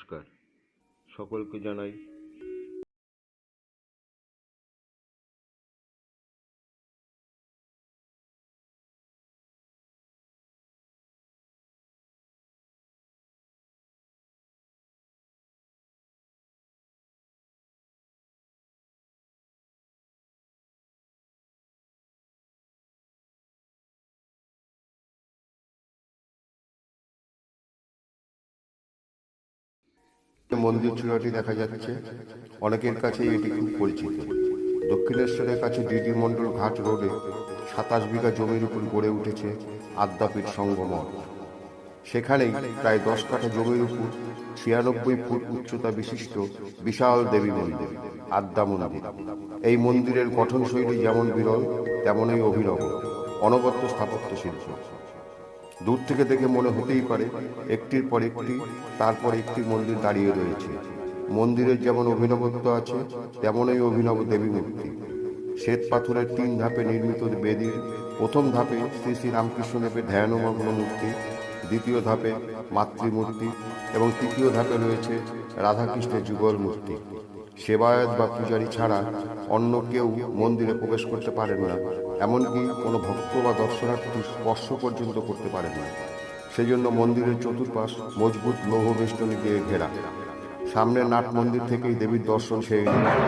নমস্কার, সকলকে জানাই মন্দির চূড়াটি দেখা যাচ্ছে, অনেকের কাছে এটি খুব পরিচিত। দক্ষিণেশ্বরের কাছে ডিডি মণ্ডল ঘাট রোডে ২৭ বিঘা জমির উপর গড়ে উঠেছে আদ্যাপীঠ সংঘ মঠ। সেখানেই প্রায় ১০ কাঠা জমির উপর ৯৬ ফুট উচ্চতা বিশিষ্ট বিশাল দেবী মন্দির, আদ্যা মন্দির। এই মন্দিরের গঠনশৈলী যেমন বিরল তেমনই অভিনব, অনবদ্য স্থাপত্য শিল্প। দূর থেকে দেখে মনে হতেই পারে একটির পর একটি তারপর একটি মন্দির দাঁড়িয়ে রয়েছে। মন্দিরের যেমন অভিনবত্ব আছে তেমনই অভিনব দেবী মূর্তি। শ্বেত পাথরের ৩ ধাপে নির্মিত বেদির প্রথম ধাপে শ্রী শ্রী রামকৃষ্ণদেবের ধ্যানমগ্ন মূর্তি, দ্বিতীয় ধাপে মাতৃমূর্তি এবং তৃতীয় ধাপে রয়েছে রাধাকৃষ্ণের যুগল মূর্তি। সেবায়ত বা পূজারী ছাড়া অন্য কেউ মন্দিরে প্রবেশ করতে পারেন না, এমনকি কোনো ভক্ত বা দর্শনার্থী স্পর্শ পর্যন্ত করতে পারেন না। সেজন্য মন্দিরের চতুর্পাশ মজবুত লৌহ বেষ্টনী দিয়ে ঘেরা। সামনের নাট মন্দির থেকেই দেবীর দর্শন সেরে যায়।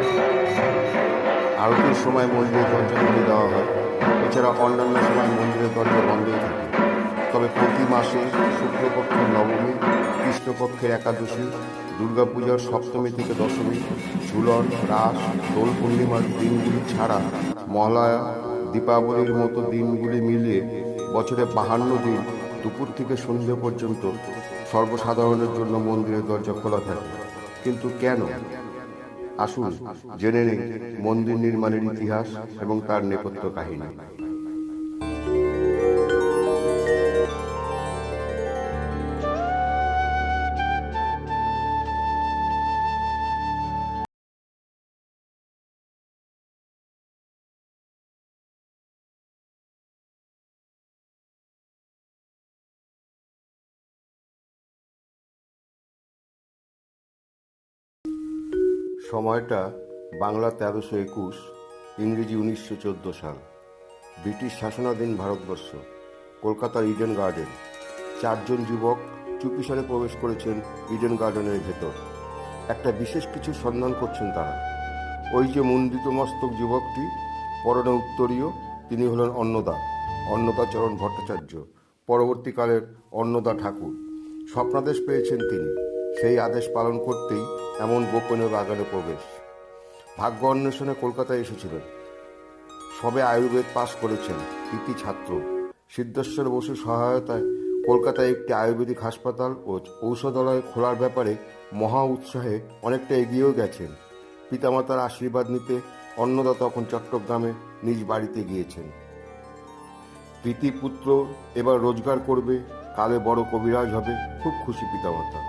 আরতির সময় মন্দিরের দরজা খুলে দেওয়া হয়, এছাড়া অন্যান্য সময় মন্দিরের দরজা বন্ধই থাকে। তবে প্রতি মাসে শুক্লপক্ষের নবমী, কৃষ্ণপক্ষের একাদশী, দুর্গাপূজার সপ্তমী থেকে দশমী, ঝুলন, রাস, দোল পূর্ণিমার দিনগুলি ছাড়া মহালয়া, দীপাবলির মতো দিনগুলি মিলিয়ে বছরে ৫২ দিন দুপুর থেকে সন্ধ্যে পর্যন্ত সর্বসাধারণের জন্য মন্দিরের দরজা খোলা থাকে। কিন্তু কেন? আসুন জেনে নিই মন্দির নির্মাণের ইতিহাস এবং তার নেপথ্য কাহিনী। সময়টা বাংলা ১৩২১, ইংরেজি ১৯১৪ সাল। ব্রিটিশ শাসনাধীন ভারতবর্ষ, কলকাতার ইডেন গার্ডেন। ৪ জন যুবক চুপিসারে প্রবেশ করেছেন ইডেন গার্ডেনের ভেতর। একটা বিশেষ কিছু সন্ধান করছেন তারা। ওই যে মুন্ডিত মস্তক যুবকটি, পরনে উত্তরীয়, তিনি হলেন অন্নদাচরণ ভট্টাচার্য, পরবর্তীকালের অন্নদা ঠাকুর। স্বপ্নাদেশ পেয়েছেন তিনি, সেই আদেশ পালন করতেই এমন গোপনীয় বাগানে প্রবেশ। ভাগ্য অন্বেষণে কলকাতায় এসেছিলেন। সবে আয়ুর্বেদ পাশ করেছেন, কৃতি ছাত্র। সিদ্ধেশ্বর বসুর সহায়তায় কলকাতায় একটি আয়ুর্বেদিক হাসপাতাল ও ঔষধালয় খোলার ব্যাপারে মহা উৎসাহে অনেকটা এগিয়েও গেছেন। পিতামাতার আশীর্বাদ নিতে অন্নদা তখন চট্টগ্রামে নিজ বাড়িতে গিয়েছেন। কৃতি পুত্র এবার রোজগার করবে, কালে বড় কবিরাজ হবে, খুব খুশি পিতামাতা।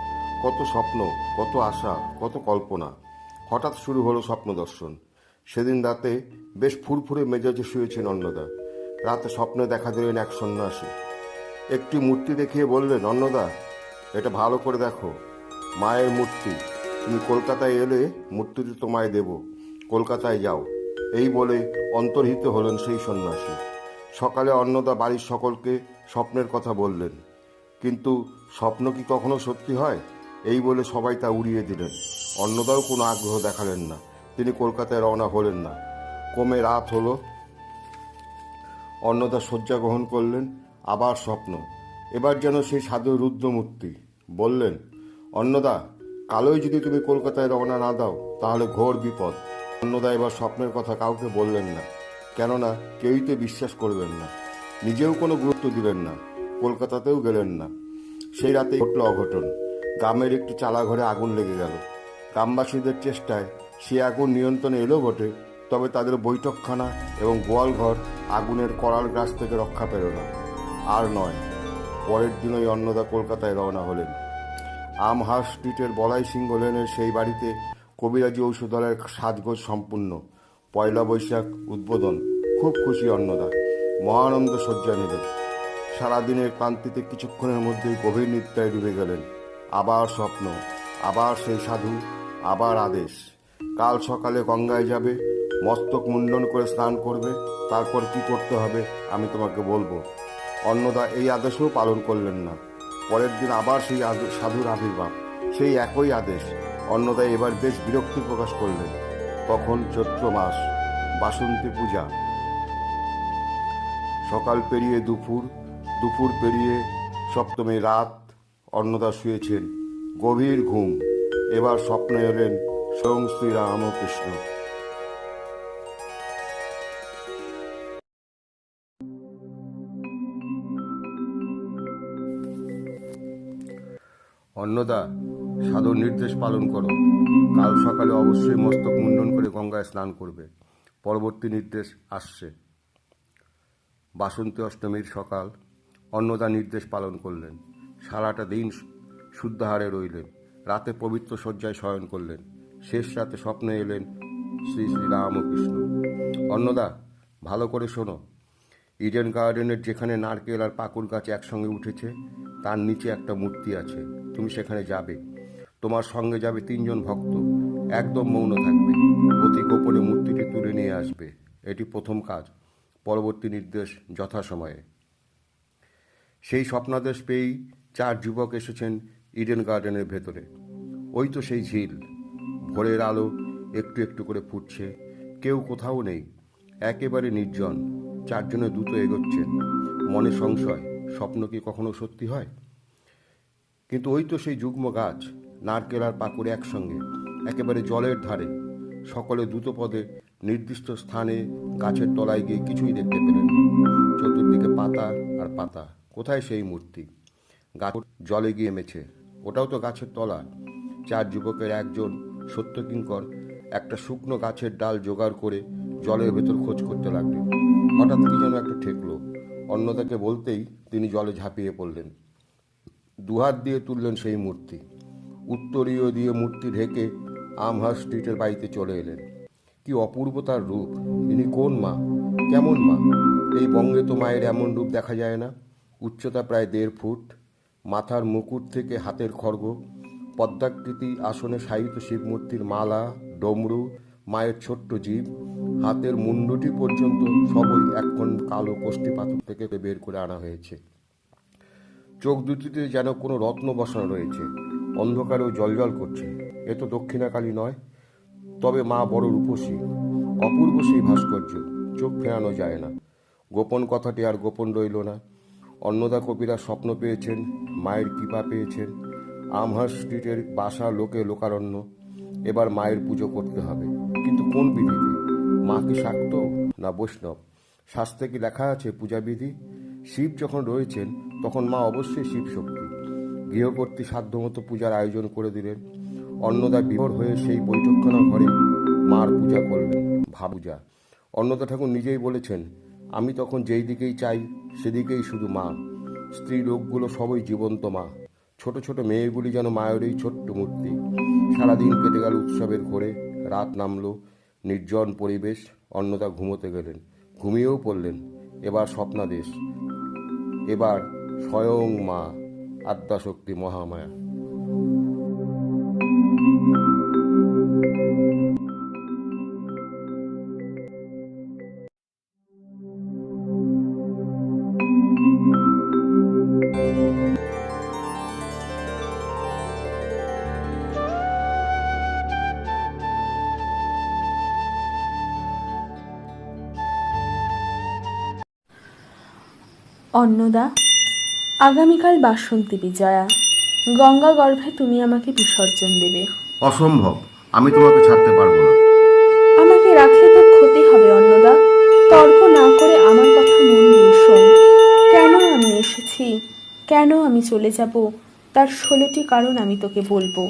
কত স্বপ্ন, কত আশা, কত কল্পনা। হঠাৎ শুরু হলো স্বপ্ন দর্শন। সেদিন রাতে বেশ ফুরফুরে মেজাজে শুয়েছেন অন্নদা। রাতে স্বপ্নে দেখা দিলেন এক সন্ন্যাসী। একটি মূর্তি দেখিয়ে বললেন, অন্নদা, এটা ভালো করে দেখো, মায়ের মূর্তি। তুমি কলকাতায় এলে মূর্তিটি তোমায় দেব, কলকাতায় যাও। এই বলে অন্তর্হিত হলেন সেই সন্ন্যাসী। সকালে অন্নদা বাড়ির সকলকে স্বপ্নের কথা বললেন। কিন্তু স্বপ্ন কি কখনো সত্যি হয়? এই বলে সবাই তা উড়িয়ে দিলেন। অন্নদাও কোনো আগ্রহ দেখালেন না, তিনি কলকাতায় রওনা হলেন না। কমে রাত হলো। অন্নদা শয্যা গ্রহণ করলেন। আবার স্বপ্ন, এবার যেন সেই সাধু রুদ্রমূর্তি। বললেন, অন্নদা, কালোই যদি তুমি কলকাতায় রওনা না দাও তাহলে ঘোর বিপদ। অন্নদা এবার স্বপ্নের কথা কাউকে বললেন না, কেননা কেউই তো বিশ্বাস করবেন না। নিজেও কোনো গুরুত্ব দিলেন না, কলকাতাতেও গেলেন না। সেই রাতে ঘটল অঘটন। গ্রামের একটি চালাঘরে আগুন লেগে গেল। গ্রামবাসীদের চেষ্টায় সে আগুন নিয়ন্ত্রণে এলো বটে, তবে তাদের বৈঠকখানা এবং গোয়ালঘর আগুনের করাল গ্রাস থেকে রক্ষা পেল না। আর নয়, পরের দিনই অন্নদা কলকাতায় রওনা হলেন। আমহার স্ট্রিটের বলাই সিংহ লেনের সেই বাড়িতে কবিরাজি ঔষধালয়ের সাজগোজ সম্পূর্ণ। পয়লা বৈশাখ উদ্বোধন। খুব খুশি অন্নদা, মহানন্দ শয্যা নিলেন। সারাদিনের ক্লান্তিতে কিছুক্ষণের মধ্যেই গভীর নিদ্রায় ডুবে গেলেন। আবার স্বপ্ন, আবার সেই সাধু, আবার আদেশ, কাল সকালে গঙ্গায় যাবে, মস্তক মুন্ডন করে স্নান করবে, তারপর কি করতে হবে আমি তোমাকে বলবো। অন্নদা এই আদেশও পালন করলেন না। পরের দিন আবার সেই সাধুর আবির্ভাব, সেই একই আদেশ। অন্নদা এবার বেশ বিরক্তি প্রকাশ করলেন। তখন চৈত্র মাস, বাসন্তী পূজা। সকাল পেরিয়ে দুপুর, দুপুর পেরিয়ে সপ্তমী রাত। অন্নদা শুয়েছেন, গভীর ঘুম। এবার স্বপ্নে এলেন স্বয়ং শ্রী রামকৃষ্ণ। অন্নদা, সাধুর নির্দেশ পালন করো। কাল সকালে অবশ্যই মস্তক মুন্ডন করে গঙ্গায় স্নান করবে। পরবর্তী নির্দেশ আসছে। বাসন্তী অষ্টমীর সকাল। অন্নদা নির্দেশ পালন করলেন। সারাটা দিন শুদ্ধাহারে রইলেন। রাতে পবিত্র শয্যায় শয়ন করলেন। শেষ রাতে স্বপ্নে এলেন শ্রী শ্রী রামকৃষ্ণ। অন্নদা, ভালো করে শোনো। ইডেন গার্ডেনের যেখানে নারকেল আর পাকুড় গাছ একসঙ্গে উঠেছে, তার নিচে একটা মূর্তি আছে। তুমি সেখানে যাবে। তোমার সঙ্গে যাবে 3 জন ভক্ত। একদম মৌন থাকবে। অতি গোপনে মূর্তিটি তুলে নিয়ে আসবে। এটি প্রথম কাজ। পরবর্তী নির্দেশ যথাসময়ে। সেই স্বপ্নাদেশ পেয়েই 4 যুবক এসেছেন ইডেন গার্ডেনের ভেতরে। ওই তো সেই ঝিল। ভোরের আলো একটু একটু করে ফুটছে। কেউ কোথাও নেই। একেবারে নির্জন। 4 জনে দ্রুত এগোচ্ছেন। মনে সংশয়, স্বপ্ন কি কখনো সত্যি হয়? কিন্তু ওই তো সেই যুগ্ম গাছ, নারকেল আর পাকুড় একসঙ্গে, একেবারে জলের ধারে। সকলে দ্রুত পদে নির্দিষ্ট স্থানে গাছের তলায় গিয়ে কিছুই দেখতে পেলেন। চতুর্দিকে পাতা আর পাতা। কোথায় সেই মূর্তি? গাছ জলে গিয়ে মেছে। ওটাও তো গাছের তলা। 4 যুবকের একজন সত্যকিঙ্কর একটা শুকনো গাছের ডাল জোগাড় করে জলের ভেতর খোঁজ করতে লাগলেন। হঠাৎ কি যেন একটা ঠেকলো। অন্নদাকে বলতেই তিনি জলে ঝাঁপিয়ে পড়লেন। দুহাত দিয়ে তুললেন সেই মূর্তি। উত্তরীয় দিয়ে মূর্তি ঢেকে আমহার্স্ট স্ট্রিটের বাড়িতে চলে এলেন। কি অপূর্ব তার রূপ! ইনি কোন মা? কেমন মা? এই বঙ্গে তো মায়ের এমন রূপ দেখা যায় না। উচ্চতা প্রায় 1.5 ফুট। মাথার মুকুট থেকে হাতের খড়গ। পদ্মাকৃতি আসনে শায়িত শিবমূর্তির মালা, ডমরু, মায়ের ছোট্ট জীব, হাতের মুন্ডুটি পর্যন্ত সবই এখন কালো কোষ্ঠী পাথর থেকে বের করে আনা হয়েছে। চোখ দুটিতে যেন কোনো রত্ন বসানো রয়েছে। অন্ধকারেও জলজল করছে। এ তো দক্ষিণাকালী নয়, তবে মা বড় রূপসী। অপূর্ব সেই ভাস্কর্য, চোখ ফেরানো যায় না। গোপন কথাটি আর গোপন রইল না। অন্নদা কবিরা স্বপ্ন পেয়েছেন, মায়ের কৃপা পেয়েছেন। আমহার্স্ট স্ট্রিটের বাসা লোকে লোকারণ্য। এবার মায়ের পুজো করতে হবে। কিন্তু কোন বিধিতে? মা কি শাক্ত না বৈষ্ণব? শাস্ত্রে কি লেখা আছে পূজাবিধি? শিব যখন রয়েছেন তখন মা অবশ্যই শিব শক্তি। গৃহকর্ত্রী সাধ্যমতো পূজার আয়োজন করে দিলেন। অন্নদা বিভোর হয়ে সেই বৈঠকখানা ঘরে মার পূজা করলেন। ভাবুজা। অন্নদা ঠাকুর নিজেই বলেছেন, আমি তখন যেই দিকেই চাই সেদিকেই শুধু মা। স্ত্রী লোকগুলো সবই জীবন্ত মা। ছোট ছোট মেয়েগুলি যেন মায়েরই ছোট্ট মূর্তি। সারাদিন কেটে গেল উৎসবের ঘোরে। রাত নামলো। নির্জন পরিবেশ। অন্নদা ঘুমোতে গেলেন। ঘুমিয়েও পড়লেন। এবার স্বপ্নাদেশ। এবার স্বয়ং মা, আদ্যাশক্তি মহামায়া। অন্নদা, আগামীকাল বাসন্তী বিজয়া। গঙ্গা গর্ভে তুমি আমাকে বিসর্জন দেবে। অসম্ভব, আমি তোমাকে ছাড়তে পারবো না। আমাকে রাখলে তোর ক্ষতি হবে অন্নদা। তর্ক না করে আমার কথা মন দিয়ে শোন। কেন আমি এসেছি, কেন আমি চলে যাব, তার 16টি কারণ আমি তোকে বলবো।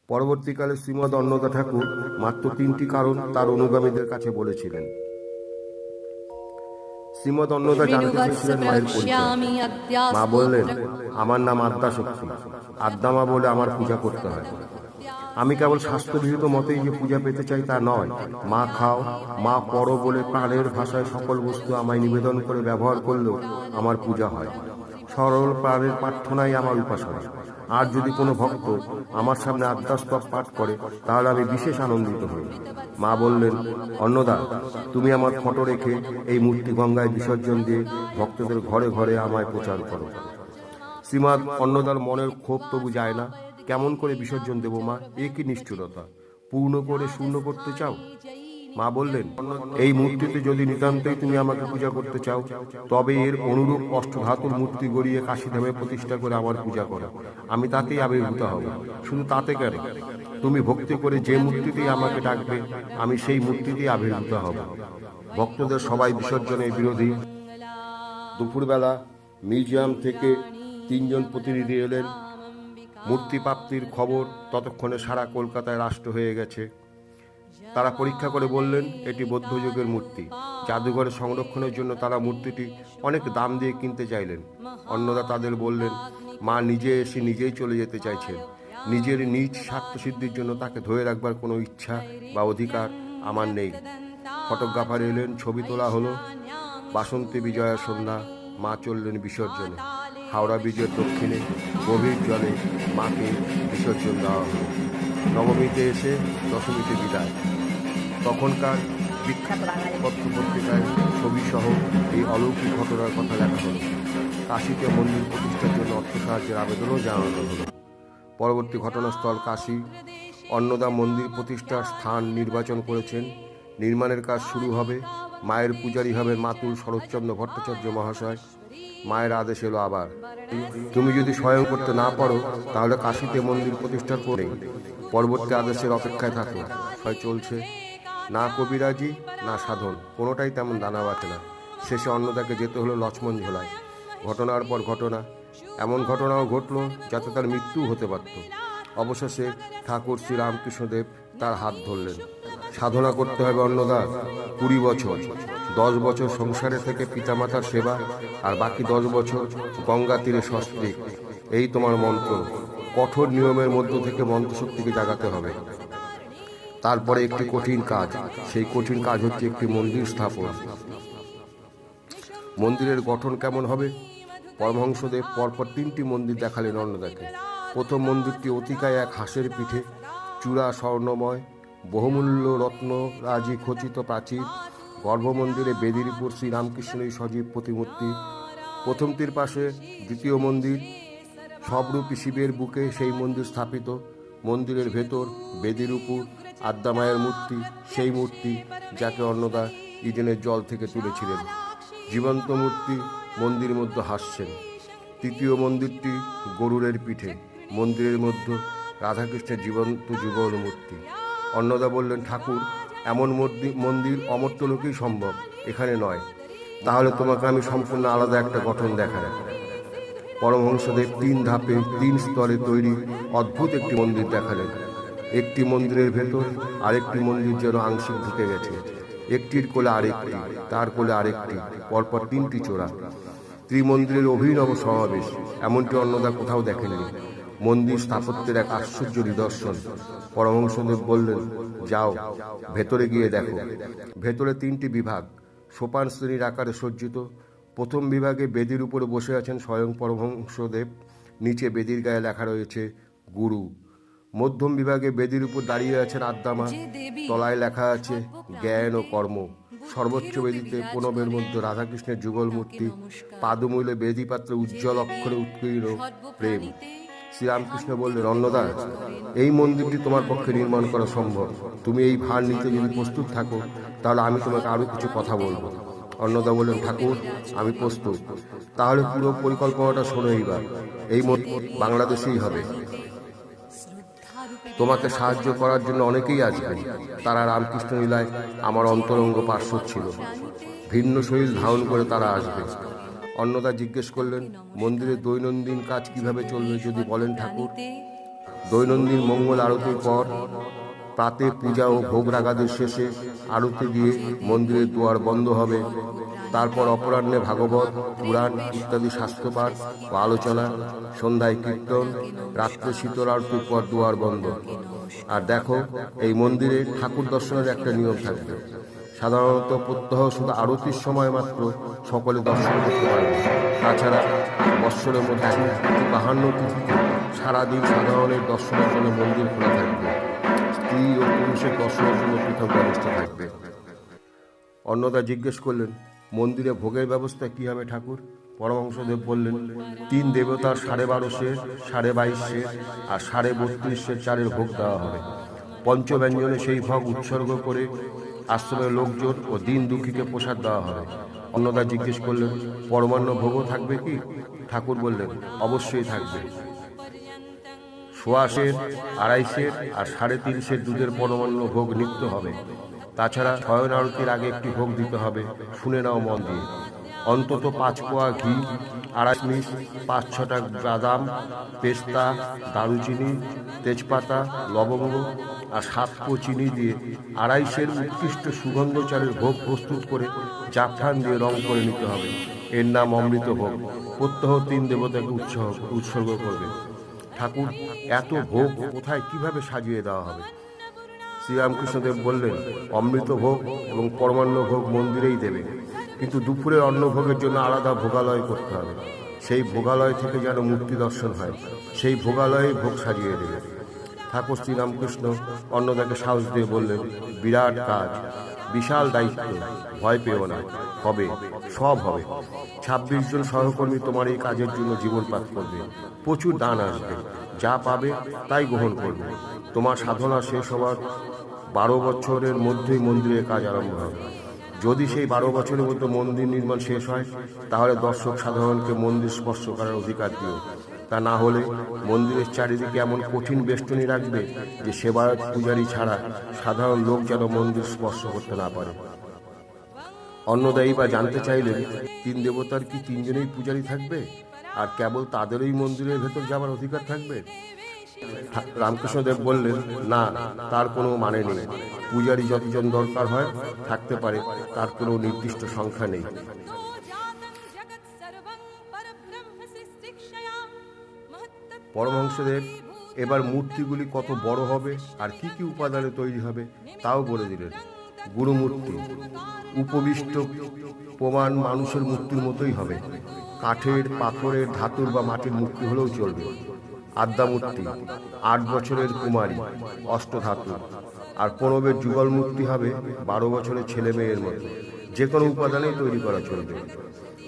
পরবর্তীকালে শ্রীমদ অন্নদা ঠাকুর মাত্র 3টি কারণ তার অনুগামীদের কাছে বলেছিলেন। শ্রীমদ অন্নদা জানতে চেয়েছিলেন মায়ের পরিচয়। মা বললেন, আমার নাম আদ্যাশক্তি। আদ্যামা বলে আমার পূজা করতে হয়। আমি কেবল শাস্ত্রবিহিত মতেই যে পূজা পেতে চাই তা নয়। মা খাও, মা পড়ো বলে প্রাণের ভাষায় সকল বস্তু আমায় নিবেদন করে ব্যবহার করলেও আমার পূজা হয়। সরল প্রাণের প্রার্থনাই আমার উপাসনা। আর যদি কোনো ভক্ত আমার সামনে আদ্যাস্তব পাঠ করে তাহলে আমি বিশেষ আনন্দিত হই। মা বললেন, অন্নদা, তুমি আমার ফটো রেখে এই মূর্তি গঙ্গায় বিসর্জন দিয়ে ভক্তদের ঘরে ঘরে আমায় প্রচার করো। শ্রীমাদ অন্নদার মনের ক্ষোভ তবু যায় না। কেমন করে বিসর্জন দেব মা? এ কি নিষ্ঠুরতা! পূর্ণ করে শূন্য করতে চাও? মা বললেন, এই মূর্তিতে যদি নিতান্তই তুমি আমাকে পূজা করতে চাও তবে এর অনুরূপ অষ্টধাতুর মূর্তি গড়িয়ে কাশীধামে প্রতিষ্ঠা করে আমার পূজা করো। আমি তাতেই আবির্ভূত হব। শুধু তাতে কেন, তুমি ভক্তি করে যে মূর্তিতেই আমাকে ডাকবে আমি সেই মূর্তিতেই আবির্ভূত হব। ভক্তদের সবাই বিসর্জনের বিরোধী। দুপুরবেলা মিউজিয়াম থেকে 3 জন প্রতিনিধি এলেন। মূর্তি প্রাপ্তির খবর ততক্ষণে সারা কলকাতায় রাষ্ট্র হয়ে গেছে। তারা পরীক্ষা করে বললেন, এটি বৌদ্ধযুগের মূর্তি। জাদুঘরে সংরক্ষণের জন্য তারা মূর্তিটি অনেক দাম দিয়ে কিনতে চাইলেন। অন্নদা তাদের বললেন, মা নিজে এসে নিজেই চলে যেতে চাইছেন। নিজের নিজ স্বার্থসিদ্ধির জন্য তাকে ধরে রাখবার কোনো ইচ্ছা বা অধিকার আমার নেই। ফটোগ্রাফার এলেন, ছবি তোলা হলো। বাসন্তী বিজয়া সন্ধ্যা, মা চললেন বিসর্জনে। হাওড়া ব্রিজের দক্ষিণে গভীর জলে মাকে বিসর্জন দেওয়া হলো। নবমীতে এসে দশমীতে বিদায়। তখনকার বিখ্যাত পত্রপত্রিকায় ছবিসহ এই অলৌকিক ঘটনার কথা লেখা হলো। কাশীতে মন্দির প্রতিষ্ঠার জন্য অর্থ সাহায্যের আবেদনও জানানো হলো। পরবর্তী ঘটনাস্থল কাশী। অন্নদা মন্দির প্রতিষ্ঠার স্থান নির্বাচন করেছেন। নির্মাণের কাজ শুরু হবে। মায়ের পূজারী হবেন মাতুল শরৎচন্দ্র ভট্টাচার্য মহাশয়। মায়ের আদেশ এলো আবার, তুমি যদি স্বয়ং করতে না পারো তাহলে কাশীতে মন্দির প্রতিষ্ঠা করে পরবর্তী আদেশের অপেক্ষায় থাকো। হয় চলছে, না কবিরাজি না সাধন, কোনোটাই তেমন দানা বাঁচে না। শেষে অন্নদাকে যেতে হলো লক্ষ্মণ ঝোলায়। ঘটনার পর ঘটনা, এমন ঘটনাও ঘটল যাতে তার মৃত্যু হতে পারত। অবশেষে ঠাকুর শ্রী রামকৃষ্ণদেব তার হাত ধরলেন। সাধনা করতে হবে অন্নদা 20 বছর। 10 বছর সংসারে থেকে পিতামাতার সেবা, আর বাকি 10 বছর গঙ্গা তীরে সস্ত্রীক। এই তোমার মন্ত্র। কঠোর নিয়মের মধ্য থেকে মন্ত্রশক্তিকে জাগাতে হবে। তারপরে একটি কঠিন কাজ, সেই কঠিন কাজ হচ্ছে একটি মন্দির স্থাপন। মন্দিরের গঠন কেমন হবে? পরমহংসদেব পরপর 3টি মন্দির দেখালেন অন্নদাকে। প্রথম মন্দিরটি অতিকায় এক হাঁসের পিঠে, চূড়া স্বর্ণময়, বহুমূল্য রত্ন রাজি খচিত প্রাচীর। গর্ভমন্দিরে বেদির উপর শ্রীরামকৃষ্ণের সজীব প্রতিমূর্তি। প্রথমটির পাশে দ্বিতীয় মন্দির, সবরূপী শিবের বুকে সেই মন্দির স্থাপিত। মন্দিরের ভেতর বেদির উপর আদ্যামায়ের মূর্তি, সেই মূর্তি যাকে অন্নদা ইডেনের জল থেকে তুলেছিলেন। জীবন্ত মূর্তি মন্দিরের মধ্যে হাসছেন। তৃতীয় মন্দিরটি গরুরের পিঠে, মন্দিরের মধ্যে রাধাকৃষ্ণের জীবন্ত যুগল মূর্তি। অন্নদা বললেন, ঠাকুর, এমন মন্দির অমর্ত্যলোকেই সম্ভব, এখানে নয়। তাহলে তোমাকে আমি সম্পূর্ণ আলাদা একটা গঠন দেখাই। পরমহংসদেব 3 ধাপে 3 স্তরে তৈরি অদ্ভুত একটি মন্দির দেখালেন। একটি মন্দিরের ভেতর আরেকটি মন্দির যেন আংশিক ঢুকে গেছে। একটির কোলে আরেকটি, তার কোলে আরেকটি, পরপর 3টি চূড়া। ত্রিমন্দিরের অভিনব সমাবেশ, এমনটি অন্নদা কোথাও দেখেননি। মন্দির স্থাপত্যের এক আশ্চর্য নিদর্শন। পরমহংসদেব বললেন, যাও ভেতরে গিয়ে দেখো। ভেতরে 3টি বিভাগ, সোপান শ্রেণীর আকারে সজ্জিত। প্রথম বিভাগে বেদির উপরে বসে আছেন স্বয়ং পরমহংসদেব। নিচে বেদির গায়ে লেখা রয়েছে গুরু। মধ্যম বিভাগে বেদির উপর দাঁড়িয়ে আছেন আদ্যামা। তলায় লেখা আছে জ্ঞান ও কর্ম। সর্বোচ্চ বেদিতে প্রণবের মধ্যে রাধাকৃষ্ণের যুগল মূর্তি। পাদমূলে বেদি পাত্রে উজ্জ্বল অক্ষরে উৎকীর্ণ প্রেম। শ্রীরামকৃষ্ণ বললেন, অন্নদা, এই মন্দিরটি তোমার পক্ষে নির্মাণ করা সম্ভব। তুমি এই ভার নিতে যদি প্রস্তুত থাকো তাহলে আমি তোমাকে আরও কিছু কথা বলবো। অন্নদা বললেন, ঠাকুর, আমি প্রস্তুত। তাহলে পুরো পরিকল্পনাটা শোনো এইবার। এই মন্দির বাংলাদেশেই হবে। তোমাকে সাহায্য করার জন্য অনেকেই আসবেন। তারা রামকৃষ্ণ লীলায় আমার অন্তরঙ্গ পার্শ্বদ ছিল। ভিন্ন শরীর ধারণ করে তারা আসবে। অন্নদা জিজ্ঞেস করলেন, মন্দিরের দৈনন্দিন কাজ কিভাবে চলবে যদি বলেন ঠাকুর। দৈনন্দিন মঙ্গল আরতির পর প্রাতে পূজা ও ভোগ রাগাদের শেষে আরতি দিয়ে মন্দিরের দুয়ার বন্ধ হবে। তারপর অপরাহ্নে ভাগবত, পুরাণ ইত্যাদি শাস্ত্রপাঠ ও আলোচনা, সন্ধ্যায় কীর্তন, রাত্রে শীতল আরতির পর দুয়ার বন্ধ। আর দেখো, এই মন্দিরে ঠাকুর দর্শনের একটা নিয়ম থাকবে। সাধারণত প্রত্যহ শুধু আরতির সময় মাত্র সকলে দর্শন করতে পারবে। তাছাড়া বৎসরের মধ্যে 52 তিথিতে সারাদিন সাধারণের দর্শনের জন্য মন্দির খোলা থাকবে। স্ত্রী ও পুরুষের দর্শনের জন্য পৃথক ব্যবস্থা থাকবে। অন্নদা জিজ্ঞেস করলেন, মন্দিরে ভোগের ব্যবস্থা কি হবে ঠাকুর? পরমহংসদেব বললেন, 3 দেবতার 12.5 সের, 22.5 সের আর 32.5 সের চালের ভোগ দেওয়া হবে। পঞ্চব্যঞ্জনে সেই ভোগ উৎসর্গ করে আশ্রমের লোকজন ও দিন দুঃখীকে প্রসাদ দেওয়া হবে। অন্নদা জিজ্ঞেস করলেন, পরমান্ন ভোগও থাকবে কি? ঠাকুর বললেন, অবশ্যই থাকবে। 1.25 সের, 2.5 সের আর 3.5 সের দুধের পরমান্ন ভোগ নিত্য হবে। তাছাড়া শয়ন আরতির আগে একটি ভোগ দিতে হবে। শুনে নাও মন দিয়ে। অন্তত 5 পোয়া ঘি, 2.5 মিনিট 5-6টা বাদাম, পেস্তা, দারুচিনি, তেজপাতা, লবঙ্গ আর 7 পো চিনি দিয়ে 2.5 সের উৎকৃষ্ট সুগন্ধ চালের ভোগ প্রস্তুত করে জাফরান দিয়ে রং করে নিতে হবে। এর নাম অমৃত ভোগ। প্রত্যহ 3 দেবতাকে উৎসর্গ করবে। ঠাকুর, এত ভোগ কোথায় কিভাবে সাজিয়ে দেওয়া হবে? শ্রীরামকৃষ্ণদেব বললেন, অমৃত ভোগ এবং পরমান্ন ভোগ মন্দিরেই দেবে, কিন্তু দুপুরের অন্নভোগের জন্য আলাদা ভোগালয় করতে হবে। সেই ভোগালয় থেকে যেন মূর্তি দর্শন হয়, সেই ভোগালয়ে ভোগ সাজিয়ে দেবে। ঠাকুর শ্রীরামকৃষ্ণ অন্নদাকে সাহস দিয়ে বললেন, বিরাট কাজ, বিশাল দায়িত্ব, ভয় পেও না, হবে, সব হবে। 26 জন সহকর্মী তোমার এই কাজের জন্য জীবনপাত করবে। প্রচুর দান আসবে, যা পাবে তাই গ্রহণ করবে। তোমার সাধনা শেষ হওয়ার 12 বছরের মধ্যেই মন্দিরের কাজ আরম্ভ হবে। যদি সেই 12 বছরের মধ্যে মন্দির নির্মাণ শেষ হয়, তাহলে দর্শক সাধারণকে মন্দির স্পর্শ করার অধিকার দিও। তা না হলে মন্দিরের চারিদিকে এমন কঠিন বেষ্টনী রাখবে যে সেবায়ত পূজারী ছাড়া সাধারণ লোক যেন মন্দির স্পর্শ করতে না পারে। অন্নদায়ী বা জানতে চাইলেন, 3 দেবতার কি 3 জনেই পূজারী থাকবে আর কেবল তাদেরই মন্দিরের ভেতর যাবার অধিকার থাকবে? রামকৃষ্ণদেব বললেন, না, তার কোনো মানে নেই। পূজারী যতজন দরকার হয় থাকতে পারে, তার কোনো নির্দিষ্ট সংখ্যা নেই। পরমহংসদেব এবার মূর্তিগুলি কত বড় হবে আর কি কি উপাদানে তৈরি হবে তাও বলে দিলেন। গুরুমূর্তি, উপবিষ্ট প্রমাণ মানুষের মূর্তির মতোই হবে। কাঠের, পাথরের, ধাতুর বা মাটির মূর্তি হলেও চলবে। আদ্যামূর্তি, 8 বছরের কুমারী, অষ্টধাতু। আর প্রণবের যুগল মূর্তি হবে 12 বছরের ছেলে মেয়ের মতো। যে কোনো উপাদানেই তৈরি করা চলবে।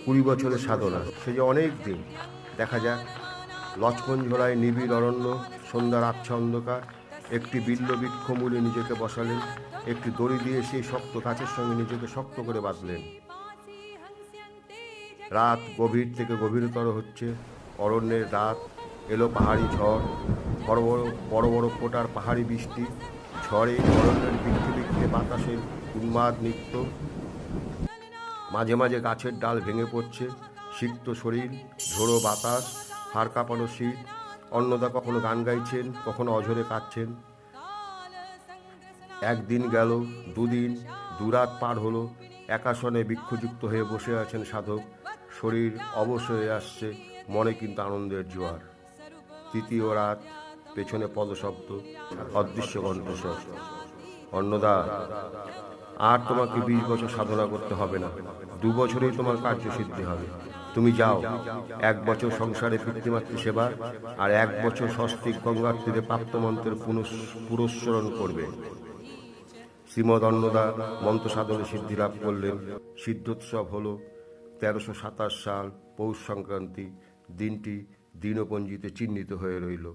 20 বছরের সাধনা, সে যে অনেক দিন। দেখা যাক। লক্ষ্মণ ঝোলায় নিবিড় অরণ্য, সন্ধ্যার আচ্ছা অন্ধকার। একটি বিল্ল বৃক্ষ মূলে নিজেকে বসালেন। একটি দড়ি দিয়ে সেই শক্ত গাছের সঙ্গে নিজেকে শক্ত করে বাঁধলেন। রাত গভীর থেকে গভীরতর হচ্ছে। অরণ্যের রাত। এলো পাহাড়ি ঝড়, বড় বড় ফোঁটার পাহাড়ি বৃষ্টি। ঝড়ে অরণ্যের বৃক্ষে বৃক্ষে বাতাসের উন্মাদ নৃত্য। মাঝে মাঝে গাছের ডাল ভেঙে পড়ছে। সিক্ত শরীর, ঝোড়ো বাতাস, হাড় কাঁপানো শীত। অন্নদা কখনো গান গাইছেন, কখনো অঝরে কাঁদছেন। একদিন গেল, 2 দিন, 2 রাত পার হলো। একাসনে বৃক্ষযুক্ত হয়ে বসে আছেন সাধক। শরীর অবশ হয়ে আসছে, মনে কিন্তু আনন্দের জোয়ার। 3য় রাত, পেছনে পদশব্দ, অদৃশ্য কণ্ঠস্বর। অন্নদা, আর তোমাকে 20 বছর সাধনা করতে হবে না। 2 বছরেই তোমার কার্যসিদ্ধি হবে। তুমি যাও, 1 বছর সংসারে পিতৃমাতৃ সেবা আর 1 বছর স্বস্তিক গঙ্গার তীরে প্রাপ্তমন্ত্রের পুরস্মরণ করবে। শ্রীমদ অন্নদা মন্ত্র সাধনে সিদ্ধি লাভ করলেন। সিদ্ধোৎসব হল 1327 সাল পৌষ সংক্রান্তি। দিনটি দিনপঞ্জিতে চিহ্নিত হয়ে রইল।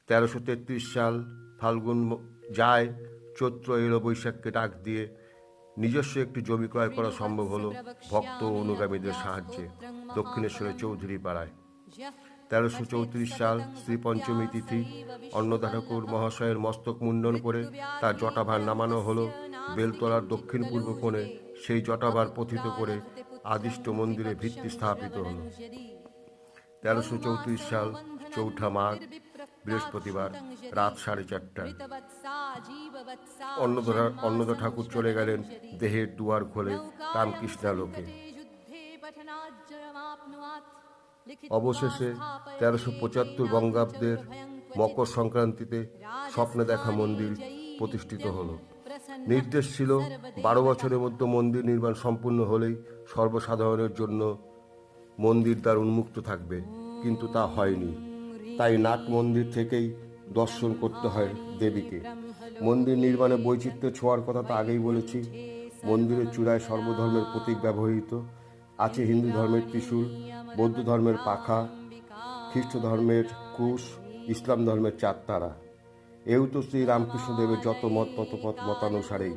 1333 সাল ফাল্গুন যায়, চৈত্র এলো, বৈশাখকে ডাক দিয়ে নিজস্ব একটি জমি ক্রয় করা সম্ভব হলো ভক্ত ও অনুগামীদের সাহায্যে দক্ষিণেশ্বরের চৌধুরী পাড়ায়। 1334 সাল শ্রী পঞ্চমী তিথি অন্নদা ঠাকুর মহাশয়ের মস্তক মুন্ডন করে তার জটাভার নামানো হলো। বেলতলার দক্ষিণ পূর্ব কোণে সেই জটাভার পথিত করে আদিষ্ট মন্দিরে ভিত্তি স্থাপিত হল। 1334 সাল চৌঠা মাঘ, বৃহস্পতিবার, রাত 4:30টায় অন্নদা ঠাকুর চলে গেলেন দেহের দুয়ার খোলে রামকৃষ্ণা লোকে। অবশেষে 1375 বঙ্গাব্দের মকর সংক্রান্তিতে স্বপ্নে দেখা মন্দির প্রতিষ্ঠিত হলো। নির্দেশ ছিল 12 বছরের মধ্যে মন্দির নির্মাণ সম্পূর্ণ হলেই সর্বসাধারণের জন্য মন্দির দ্বার উন্মুক্ত থাকবে, কিন্তু তা হয়নি। তাই নাট মন্দির থেকেই দর্শন করতে হয় দেবীকে। মন্দির নির্মাণে বৈচিত্র্য ছোঁয়ার কথা তো আগেই বলেছি। মন্দিরের চূড়ায় সর্বধর্মের প্রতীক ব্যবহৃত আছে। হিন্দু ধর্মের ত্রিশূল, বৌদ্ধ ধর্মের পাখা, খ্রিস্ট ধর্মের ক্রুশ, ইসলাম ধর্মের চার তারা। এও তো শ্রী রামকৃষ্ণদেবের যত মত তত মতানুসারেই।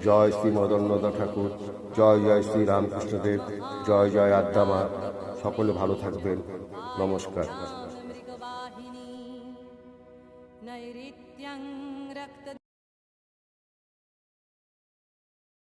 জয় শ্রী মদনদা ঠাকুর, জয় জয় শ্রী রামকৃষ্ণদেব, জয় জয় আদ্যামা। সকলে ভালো থাকবেন। নমস্কার। নৈরিত্যং রক্ত